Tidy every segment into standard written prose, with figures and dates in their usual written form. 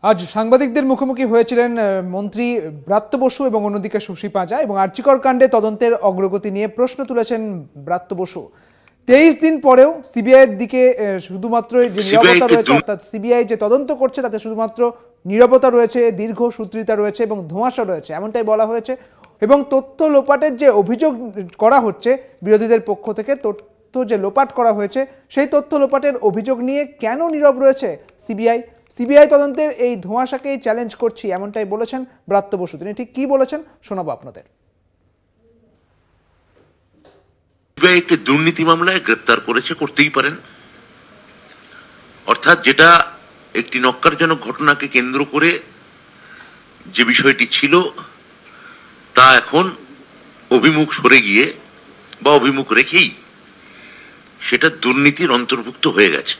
আজ সাংবাদিকদের মুখোমুখি হয়েছিলেন মন্ত্রী ব্রাত্য বসু এবং অন্যদিকে শশী পাঁজা এবং আর্চিকর কাণ্ডে তদন্তের অগ্রগতি নিয়ে প্রশ্ন তুলেছেন ব্রাত্য বসু। 23 দিন পরেও সিবিআইয়ের দিকে শুধুমাত্র যে নীরবতা রয়েছে, অর্থাৎ সিবিআই যে তদন্ত করছে তাতে শুধুমাত্র নীরবতা রয়েছে, দীর্ঘসূত্রিতা রয়েছে এবং ধোঁয়াশা রয়েছে, এমনটাই বলা হয়েছে। এবং তথ্য লোপাটের যে অভিযোগ করা হচ্ছে বিরোধীদের পক্ষ থেকে, তথ্য যে লোপাট করা হয়েছে সেই তথ্য লোপাটের অভিযোগ নিয়ে কেন নীরব রয়েছে সিবিআই তদন্তের এই ধোঁয়াশাকেই চ্যালেঞ্জ করছি, এমনটাই বলেছেন ব্রাত্য বসু। তিনি ঠিক কি বলেছেন শোনাবো আপনাদের। সিবিআই একটি দুর্নীতি মামলায় গ্রেপ্তার করেছে, করতেই পারেন। অর্থাৎ যেটা একটি নক্কারজনক ঘটনাকে কেন্দ্র করে যে বিষয়টি ছিল তা এখন অভিমুখ সরে গিয়ে বা অভিমুখ রেখেই সেটা দুর্নীতির অন্তর্ভুক্ত হয়ে গেছে।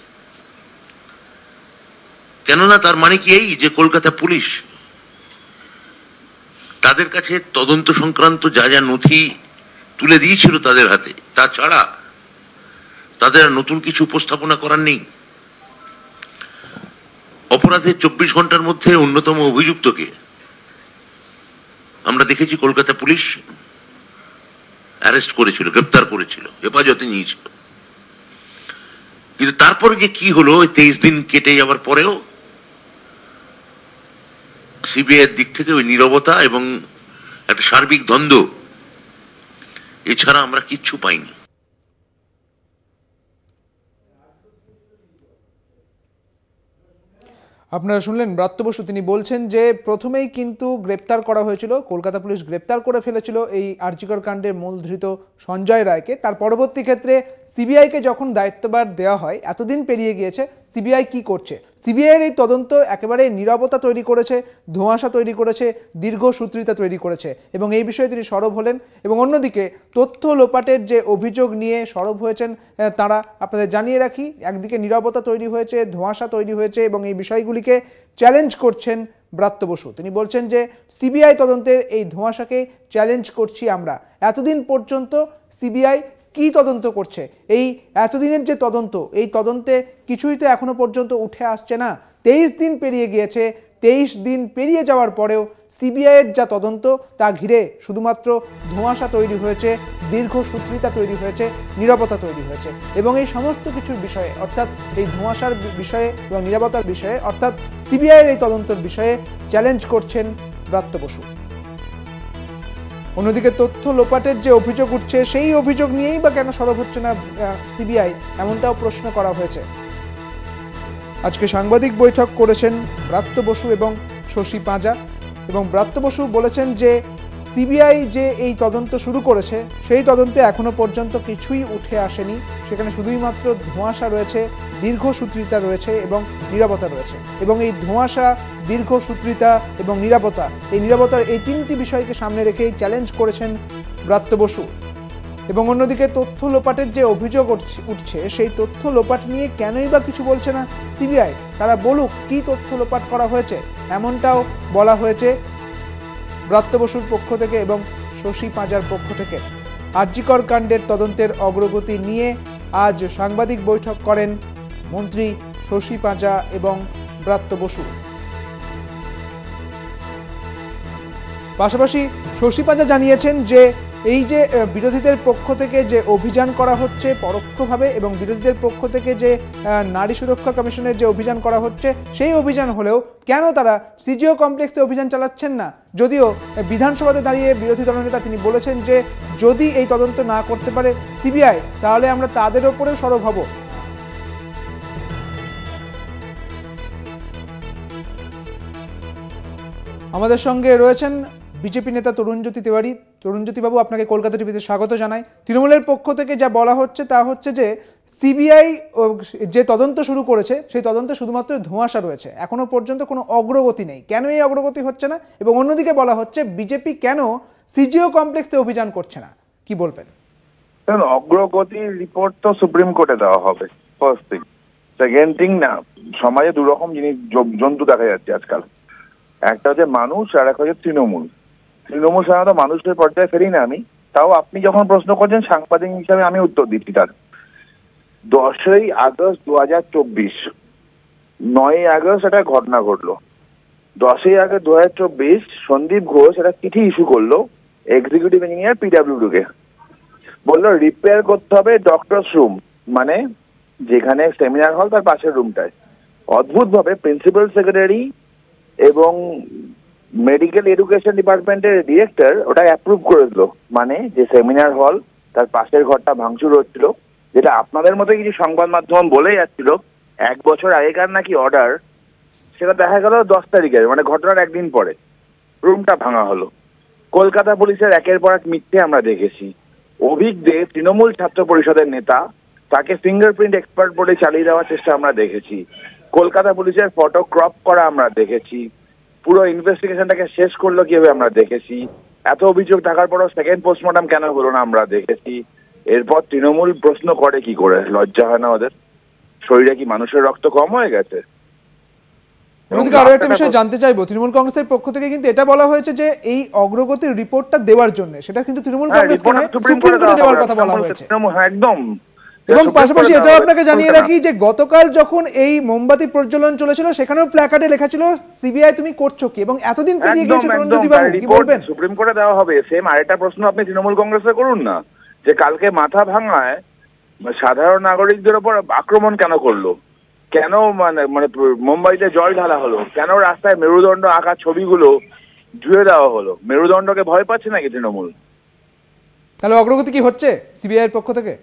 কেননা তার মানে কি এই যে কলকাতা পুলিশ তাদের কাছে তদন্ত সংক্রান্ত যা যা নথি তুলে দিয়েছিল তাদের হাতে, তাছাড়া তাদের নতুন কিছু উপস্থাপনা করার নেই। অপরাধের 24 ঘন্টার মধ্যে অন্যতম অভিযুক্তকে আমরা দেখেছি কলকাতা পুলিশ অ্যারেস্ট করেছিল, গ্রেপ্তার করেছিল, হেফাজতে নিয়েছিল। কিন্তু তারপরে যে কি হলো, 23 দিন কেটে যাওয়ার পরেও সিবিআই এর দিক থেকে ওই নীরবতা এবং একটা সার্বিক দ্বন্দ্ব এছাড়া আমরা কিচ্ছু পাইনি। আপনারা শুনলেন ব্রাত্য বসু, তিনি বলছেন যে প্রথমেই কিন্তু গ্রেপ্তার করা হয়েছিল, কলকাতা পুলিশ গ্রেপ্তার করে ফেলেছিল এই আরজিকর কাণ্ডের মূল ধৃত সঞ্জয় রায়কে। তার পরবর্তী ক্ষেত্রে সিবিআইকে যখন দায়িত্বভার দেওয়া হয়, এতদিন পেরিয়ে গিয়েছে, সিবিআই কি করছে? সিবিআইয়ের এই তদন্ত একেবারে নীরবতা তৈরি করেছে, ধোঁয়াশা তৈরি করেছে, দীর্ঘসূত্রিতা তৈরি করেছে এবং এই বিষয়ে তিনি সরব হলেন। এবং অন্যদিকে তথ্য লোপাটের যে অভিযোগ নিয়ে সরব হয়েছেন তারা, আপনাদের জানিয়ে রাখি, একদিকে নীরবতা তৈরি হয়েছে, ধোঁয়াশা তৈরি হয়েছে এবং এই বিষয়গুলিকে চ্যালেঞ্জ করছেন ব্রাত্য বসু। তিনি বলছেন যে সিবিআই তদন্তের এই ধোঁয়াশাকে চ্যালেঞ্জ করছি আমরা। এতদিন পর্যন্ত সিবিআই কি তদন্ত করছে? এই এতদিনের যে তদন্ত, এই তদন্তে কিছুই তো এখনো পর্যন্ত উঠে আসছে না। 23 দিন পেরিয়ে গিয়েছে। 23 দিন পেরিয়ে যাওয়ার পরেও সিবিআইয়ের যা তদন্ত তা ঘিরে শুধুমাত্র ধোঁয়াশা তৈরি হয়েছে, দীর্ঘসূত্রিতা তৈরি হয়েছে, নীরবতা তৈরি হয়েছে। এবং এই সমস্ত কিছুর বিষয়ে, অর্থাৎ এই ধোঁয়াশার বিষয়ে এবং নীরবতার বিষয়ে, অর্থাৎ সিবিআইয়ের এই তদন্তের বিষয়ে চ্যালেঞ্জ করছেন ব্রাত্য বসু। অন্যদিকে তথ্য লোপাটের যে অভিযোগ উঠছে সেই অভিযোগ নিয়েই বা কেন সরব হচ্ছে না সিবিআই, এমনটাও প্রশ্ন করা হয়েছে। আজকে সাংবাদিক বৈঠক করেছেন ব্রাত্য বসু এবং শশী পাঁজা এবং ব্রাত্য বসু বলেছেন যে সিবিআই যে এই তদন্ত শুরু করেছে সেই তদন্তে এখনো পর্যন্ত কিছুই উঠে আসেনি, সেখানে শুধুই মাত্র ধোঁয়াশা রয়েছে, দীর্ঘসূত্রিতা রয়েছে এবং নীরবতা রয়েছে। এবং এই ধোঁয়াশা, দীর্ঘসূত্রিতা এবং নীরবতা, এই নীরবতার এই তিনটি বিষয়কে সামনে রেখেই চ্যালেঞ্জ করেছেন ব্রাত্য বসু। এবং অন্যদিকে তথ্য লোপাটের যে অভিযোগ উঠছে সেই তথ্য লোপাট নিয়ে কেনই বা কিছু বলছে না সিবিআই, তারা বলুক কি তথ্য লোপাট করা হয়েছে, এমনটাও বলা হয়েছে ব্রাত্য বসুর পক্ষ থেকে এবং শশী পাঁজার পক্ষ থেকে। আরজিকর কাণ্ডের তদন্তের অগ্রগতি নিয়ে আজ সাংবাদিক বৈঠক করেন মন্ত্রী শশী পাঁজা এবং ব্রাত্য বসু। পাশাপাশি শশী পাঁজা জানিয়েছেন যে এই যে বিরোধীদের পক্ষ থেকে যে অভিযান করা হচ্ছে পরোক্ষভাবে এবং বিরোধীদের পক্ষ থেকে যে নারী সুরক্ষা কমিশনের যে অভিযান করা হচ্ছে সেই অভিযান হলেও কেন তারা সিজিও কমপ্লেক্সে অভিযান চালাচ্ছেন না? যদিও বিধানসভাতে দাঁড়িয়ে বিরোধী দলনেতা তিনি বলেছেন যে যদি এই তদন্ত না করতে পারে সিবিআই তাহলে আমরা তাদের ওপরেও সরব হব। আমাদের সঙ্গে রয়েছেন বিজেপি নেতা তরুণজ্যোতি তিওয়ারি। তরুণজ্যোতি বাবু, আপনাকে কলকাতা টিভিতে স্বাগত জানাই। তৃণমূলের পক্ষ থেকে যা বলা হচ্ছে তা হচ্ছে যে সিবিআই যে তদন্ত শুরু করেছে সেই তদন্তে শুধুমাত্র ধোঁয়াশা রয়েছে, এখনো পর্যন্ত কোনো অগ্রগতি নেই। কেন এই অগ্রগতি হচ্ছে না? এবং অন্যদিকে বলা হচ্ছে বিজেপি কেন সিজিও কমপ্লেক্সে অভিযান করছে না, কি বলবেন? অগ্রগতির রিপোর্ট তো সুপ্রিম কোর্টে দেওয়া হবে, ফার্স্ট থিং। সেকেন্ড থিং, না সমাজে দুরকম জিনিস জন্তু দেখা যাচ্ছে আজকাল। একটা হচ্ছে মানুষ আর একটা হচ্ছে তৃণমূল। তৃণমূল সাধারণত মানুষের পর্যায়ে ফেরি না আমি, তাও আপনি যখন প্রশ্ন করছেন সাংবাদিক হিসাবে আমি উত্তর দিচ্ছি। তার 10ই আগস্ট 2024, 9ই আগস্ট একটা ঘটনা ঘটলো। 10ই আগস্ট 2024 সন্দীপ ঘোষ একটা চিঠি ইস্যু করলো এক্সিকিউটিভ ইঞ্জিনিয়ার পিডাব্লিউডি কে, বললো রিপেয়ার করতে হবে ডক্টরস রুম, মানে যেখানে সেমিনার হল তার পাশের রুমটায়। অদ্ভুত ভাবে প্রিন্সিপাল সেক্রেটারি এবং মেডিকেল এডুকেশন ডিপার্টমেন্টের ডিরেক্টর ওটা অ্যাপ্রুভ করে দিল, মানে যে সেমিনার হল তার পাশের ঘরটা ভাঙচুর হচ্ছিল, যেটা আপনাদের মতো কিছু সংবাদ মাধ্যম বলে যাচ্ছিল 1 বছর আগেকার নাকি অর্ডার, সেটা দেখা গেল 10 তারিখের, মানে ঘটনার একদিন পরে রুমটা ভাঙা হলো। কলকাতা পুলিশের একের পর এক মিথ্যে আমরা দেখেছি। অভিক দে তৃণমূল ছাত্র পরিষদের নেতা, তাকে ফিঙ্গারপ্রিন্ট এক্সপার্ট বলে চালিয়ে দেওয়ার চেষ্টা আমরা দেখেছি। কলকাতা পুলিশের ফটো ক্রপ করা আমরা দেখেছি। পুরো ইনভেস্টিগেশনটাকে শেষ করলো কিভাবে আমরা দেখেছি। এত অভিযোগ থাকার পরও সেকেন্ড পোস্টমর্টম কেন হলো না আমরা দেখেছি। এরপর তৃণমূল প্রশ্ন করে কি করে? লজ্জা হয় না ওদের? শরীরে কি মানুষের রক্ত কম হয়ে গেছে? অন্যদিকে আরো একটা বিষয় জানতে চাইবো, তৃণমূল কংগ্রেসের পক্ষ থেকে কিন্তু এটা বলা হয়েছে যে এই অগ্রগতির রিপোর্টটা দেওয়ার জন্য, সেটা কিন্তু তৃণমূল কংগ্রেসকে নয়, সুপ্রিম কোর্টে দেওয়ার কথা বলা হয়েছে। একদম। এবং পাশাপাশি এটাও আপনাকে জানিয়ে রাখি যে গতকাল যখন এই মোমবাতি প্রজ্বলন চলেছিল সেখানেও প্ল্যাকার্ডে লেখা ছিল সিবিআই তুমি করছো কি, এবং এতদিন পেরিয়ে গিয়েছে তরুণজ্যোতি বাবু, কি বলবেন? সুপ্রিম কোর্টে দেওয়া হবে। সেম আরেকটা প্রশ্ন আপনি তৃণমূল কংগ্রেসে করুন না, যে কালকে মাথা ভাঙায় সাধারণ নাগরিকদের উপর আক্রমণ কেন করলো, কেন মানে মুম্বাইতে জল ঢালা হলো, কেন রাস্তায় মেরুদণ্ড আঁকা ছবিগুলো ধুয়ে দেওয়া হলো? মেরুদণ্ডকে ভয় পাচ্ছে নাকি তৃণমূল? তাহলে অগ্রগতি কি হচ্ছে সিবিআই এর পক্ষ থেকে?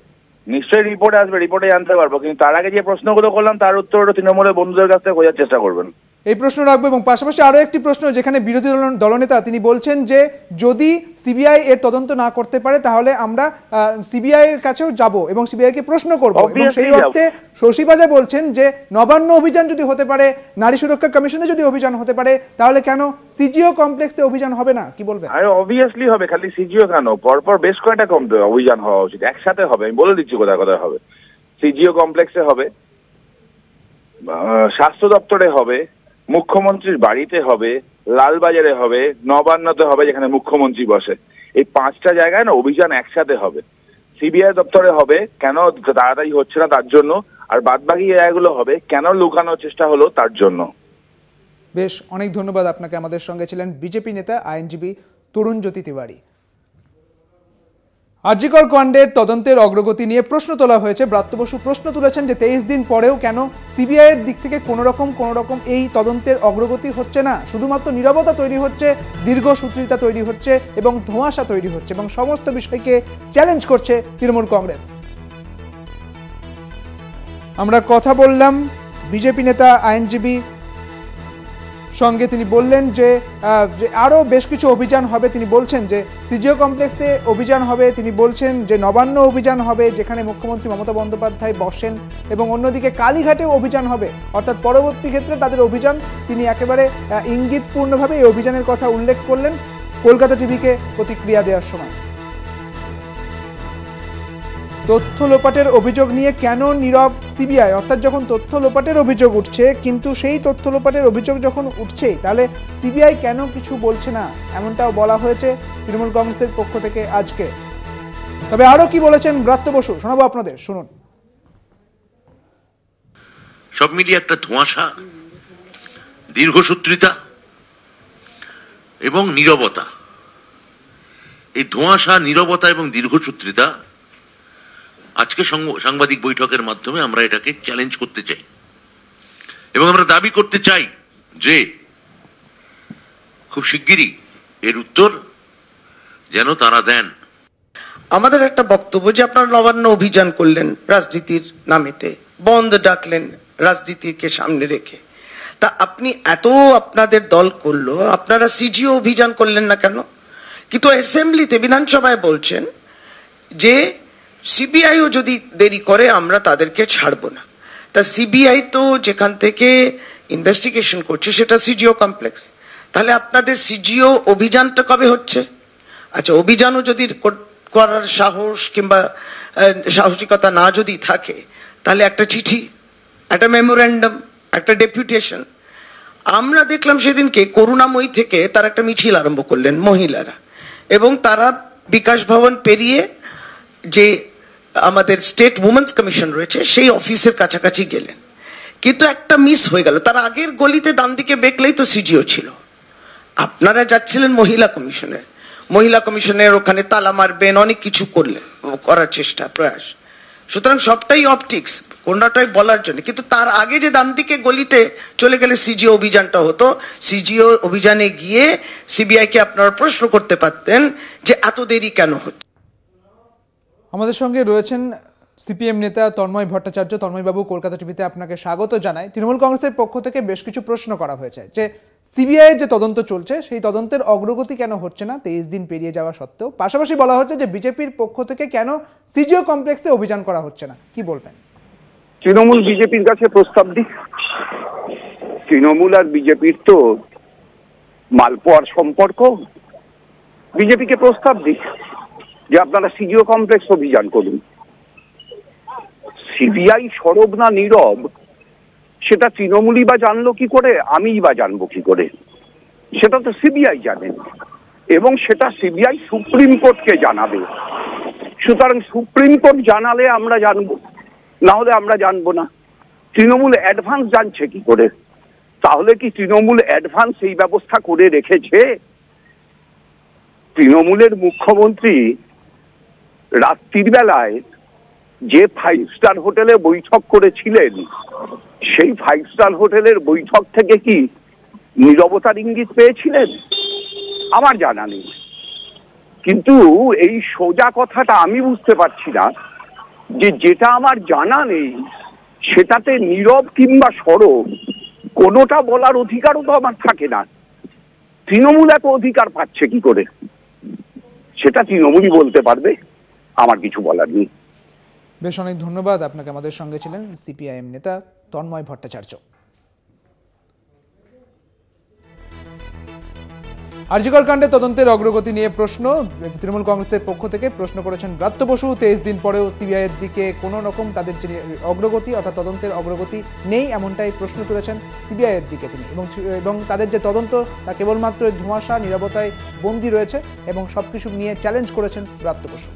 নিশ্চয়ই রিপোর্ট আসবে, রিপোর্টে জানতে পারবো, কিন্তু তার আগে যে প্রশ্নগুলো করলাম তার উত্তরটা তৃণমূলের বন্ধুদের কাছ থেকে খোঁজার চেষ্টা করবেন। এই প্রশ্ন রাখবো। এবং পাশাপাশি আরো একটি প্রশ্ন, যেখানে বিরোধী দলনেতা তিনি বলছেন যে যদি সিবিআই এর তদন্ত না করতে পারে তাহলে আমরা সিবিআই এর কাছেও যাব এবং সিবিআই কে প্রশ্ন করব। এবং সেই অর্থে শশী বাজা বলছেন যে নবান্ন অভিযান যদি হতে পারে, নারী সুরক্ষা কমিশনে যদি অভিযান হতে পারে, তাহলে কেন সিজিও কমপ্লেক্সে অভিযান হবে না? কি বলবেন? আরে অবভিয়াসলি হবে, খালি সিজিও কেন, পরপর বেশ কয়েকটা অভিযান হওয়া উচিত, একসাথে হবে। আমি বলে দিচ্ছি কোথায় কোথায় হবে। সিজিও কমপ্লেক্সে হবে, স্বাস্থ্য দপ্তরে হবে, মুখ্যমন্ত্রীর বাড়িতে হবে, লালবাজারে হবে, নবান্নতে হবে যেখানে মুখ্যমন্ত্রী বসে। এই 5টা জায়গায় না অভিযান একসাথে হবে। সিবিআই দপ্তরে হবে, কেন তাড়াতাড়ি হচ্ছে না তার জন্য, আর বাদবাকি জায়গাগুলো হবে কেন লুকানোর চেষ্টা হলো তার জন্য। বেশ, অনেক ধন্যবাদ আপনাকে। আমাদের সঙ্গে ছিলেন বিজেপি নেতা আইনজীবী তরুণজ্যোতি তিওয়ারি। আরজিকর কাণ্ডের তদন্তের অগ্রগতি নিয়ে প্রশ্ন তোলা হয়েছে। ব্রাত্য বসু প্রশ্ন তুলেছেন যে 23 দিন পরেও কেন সিবিআই এর দিক থেকে কোনো রকম এই তদন্তের অগ্রগতি হচ্ছে না, শুধুমাত্র নীরবতা তৈরি হচ্ছে, দীর্ঘসূত্রিতা তৈরি হচ্ছে এবং ধোঁয়াশা তৈরি হচ্ছে, এবং সমস্ত বিষয়কে চ্যালেঞ্জ করছে তৃণমূল কংগ্রেস। আমরা কথা বললাম বিজেপি নেতা আইনজীবী সঙ্গে, তিনি বললেন যে আরও বেশ কিছু অভিযান হবে। তিনি বলছেন যে সিজিও কমপ্লেক্সে অভিযান হবে, তিনি বলছেন যে নবান্ন অভিযান হবে যেখানে মুখ্যমন্ত্রী মমতা বন্দ্যোপাধ্যায় বসেন, এবং অন্যদিকে কালীঘাটেও অভিযান হবে, অর্থাৎ পরবর্তী ক্ষেত্রে তাদের অভিযান। তিনি একেবারে ইঙ্গিতপূর্ণভাবে এই অভিযানের কথা উল্লেখ করলেন কলকাতা টিভিকে প্রতিক্রিয়া দেওয়ার সময়। তথ্য লোপাটের অভিযোগ নিয়ে কেন নীরব সিবিআই? অর্থাৎ যখন তথ্য লোপাটের অভিযোগ উঠছে, কিন্তু সেই তথ্য লোপাটের অভিযোগ যখন উঠছে, তাহলে সিবিআই কেন কিছু বলছে না, এমনটাও বলা হয়েছে তৃণমূল কংগ্রেসের পক্ষ থেকে আজকে। তবে আরো কি বলেছেন ব্রাত্য বসু শোনাবো আপনাদের, শুনুন। সব মিলিয়ে একটা ধোঁয়াশা, দীর্ঘসূত্রিতা এবং নীরবতা। এই ধোঁয়াশা, নীরবতা এবং দীর্ঘসূত্রিতা আজকে সাংবাদিক বৈঠকের মাধ্যমে আমরা এটাকে চ্যালেঞ্জ করতে চাই এবং আমরা দাবি করতে চাই যে খুব শিগগিরই এর উত্তর যেন তারা দেন। আমাদের একটা বক্তব্য যে আপনারা নবান্ন অভিযান করলেন রাজনীতির নামেতে, বন্ধ ডাকলেন রাজনীতিকে সামনে রেখে, তা আপনি এত আপনাদের দল করলো, আপনারা সিজিও অভিযান করলেন না কেন? কিন্তু অ্যাসেম্বলিতে বিধানসভায় বলছেন যে সিবিআইও যদি দেরি করে আমরা তাদেরকে ছাড়বো না। তা সিবিআই তো যেখান থেকে ইনভেস্টিগেশন করছে সেটা সিজিও কমপ্লেক্স, তাহলে আপনাদের সিজিও অভিযানটা কবে হচ্ছে? আচ্ছা, অভিযানও যদি করার সাহস কিংবা সাহসিকতা না যদি থাকে, তাহলে একটা চিঠি, একটা মেমোরেন্ডাম, একটা ডেপুটেশন। আমরা দেখলাম সেদিনকে করুণাময়ী থেকে তার একটা মিছিল আরম্ভ করলেন মহিলারা, এবং তারা বিকাশ ভবন পেরিয়ে যে আমাদের স্টেট উমেন্স কমিশন রয়েছে সেই অফিসের কাছাকাছি গেলেন, কিন্তু একটা মিস হয়ে গেল, তার আগের গলিতে ডান দিকে বেঁকলেই তো সিজিও ছিল। আপনারা যাচ্ছিলেন মহিলা কমিশনের ওখানে তালা মারবেন, অনেক কিছু করার চেষ্টা প্রয়াস। সুতরাং সবটাই অপটিক্স, কোনটাই বলার জন্য। কিন্তু তার আগে যে ডান দিকে গলিতে চলে গেলে সিজিও অভিযানটা হতো, সিজিও অভিযানে গিয়ে সিবিআই কে আপনারা প্রশ্ন করতে পারতেন যে এত দেরি কেন হচ্ছে। আমাদের সঙ্গে রয়েছেন সিপিএম নেতা তন্ময় ভট্টাচার্য। তন্ময়বাবু, কলকাতা টিভিতে আপনাকে স্বাগত জানাই। তৃণমূল কংগ্রেসের পক্ষ থেকে বেশ কিছু প্রশ্ন করা হয়েছে যে সিবিআই যে তদন্ত চলছে সেই তদন্তের অগ্রগতি কেন হচ্ছে না 23 দিন পেরিয়ে যাওয়া সত্ত্বেও। পাশাপাশি বলা হচ্ছে যে বিজেপির পক্ষ থেকে কেন সিজিও কমপ্লেক্সে অভিযান করা হচ্ছে না, কি বলবেন? তৃণমূল বিজেপির কাছে প্রস্তাব দিক। তৃণমূল আর বিজেপির তো মালপোয়ার সম্পর্ক। বিজেপিকে প্রস্তাব দিক যে আপনারা সিজিও কমপ্লেক্স অভিযান করুন। সিবিআই সরব না নীরব সেটা তৃণমূলই বা জানলো কি করে, আমিই বা জানবো কি করে? সেটা তো সিবিআই জানেন, এবং সেটা সিবিআই সুপ্রিম কোর্টকে জানাবে। সুতরাং সুপ্রিম কোর্ট জানালে আমরা জানবো, না হলে আমরা জানবো না। তৃণমূল অ্যাডভান্স জানছে কি করে? তাহলে কি তৃণমূল অ্যাডভান্স এই ব্যবস্থা করে রেখেছে? তৃণমূলের মুখ্যমন্ত্রী রাত্রির বেলায় যে 5 স্টার হোটেলে বৈঠক করেছিলেন, সেই 5 স্টার হোটেলের বৈঠক থেকে কি নীরবতার ইঙ্গিত পেয়েছিলেন? আমার জানা নেই। কিন্তু এই সোজা কথাটা আমি বুঝতে পারছি না যে যেটা আমার জানা নেই সেটাতে নীরব কিংবা সরব কোনোটা বলার অধিকারও তো আমার থাকে না। তৃণমূল এত অধিকার পাচ্ছে কি করে সেটা তৃণমূলই বলতে পারবে, আমার কিছু বলার নেই। বেশ, অনেক ধন্যবাদ আপনাকে। আমাদের সঙ্গে ছিলেন সিপিআইএম নেতা তন্ময় ভট্টাচার্য। আরজিকর কাণ্ডে তদন্তের অগ্রগতি নিয়ে প্রশ্ন। তৃণমূল কংগ্রেসের পক্ষ থেকে প্রশ্ন করেছেন ব্রাত্য বসু। 23 দিন পরেও সিবিআই এর দিকে কোনো রকম তাদের যে অগ্রগতি অর্থাৎ তদন্তের অগ্রগতি নেই, এমনটাই প্রশ্ন তুলেছেন সিবিআই এর দিকে তিনি। এবং তাদের যে তদন্ত তা কেবলমাত্র ধোঁয়াশা, নীরবতায় বন্দী রয়েছে এবং সবকিছু নিয়ে চ্যালেঞ্জ করেছেন ব্রাত্য বসু।